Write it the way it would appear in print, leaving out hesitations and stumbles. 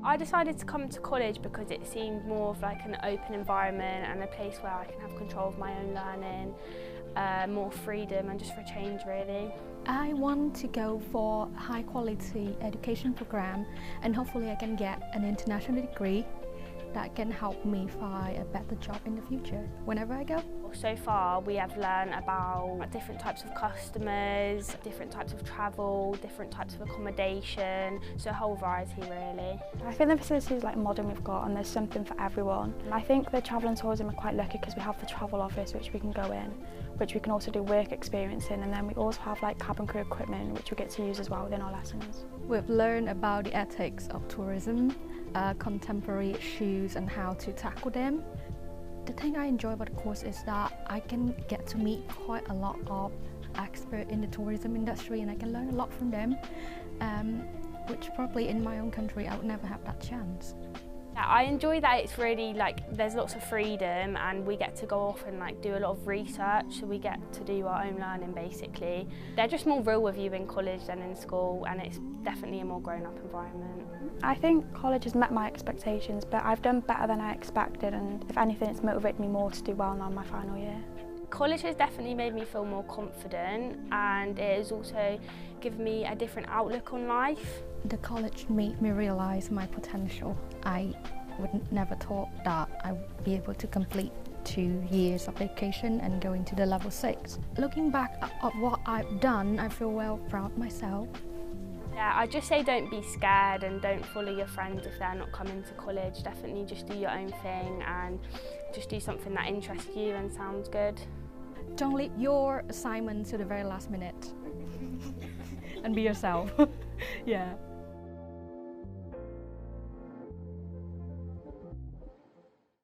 I decided to come to college because it seemed more of like an open environment and a place where I can have control of my own learning, more freedom and just for a change really. I want to go for a high quality education program and hopefully I can get an international degree that can help me find a better job in the future whenever I go. So far we have learned about different types of customers, different types of travel, different types of accommodation, so a whole variety really. I think the facilities like modern we've got and there's something for everyone. And I think the travel and tourism are quite lucky because we have the travel office which we can go in, which we can also do work experience in, and then we also have like cabin crew equipment which we get to use as well within our lessons. We've learned about the ethics of tourism, contemporary issues and how to tackle them. The thing I enjoy about the course is that I can get to meet quite a lot of experts in the tourism industry and I can learn a lot from them, which probably in my own country I would never have that chance. Yeah, I enjoy that it's really like there's lots of freedom and we get to go off and like do a lot of research, so we get to do our own learning basically. They're just more real with you in college than in school and it's definitely a more grown-up environment. I think college has met my expectations, but I've done better than I expected, and if anything it's motivated me more to do well now in my final year. College has definitely made me feel more confident and it has also given me a different outlook on life. The college made me realise my potential. I would never thought that I would be able to complete 2 years of education and go into the level 6. Looking back at what I've done, I feel well proud of myself. Yeah, I just say don't be scared and don't follow your friends if they're not coming to college. Definitely just do your own thing and just do something that interests you and sounds good. Don't leave your assignment to the very last minute and be yourself. Yeah.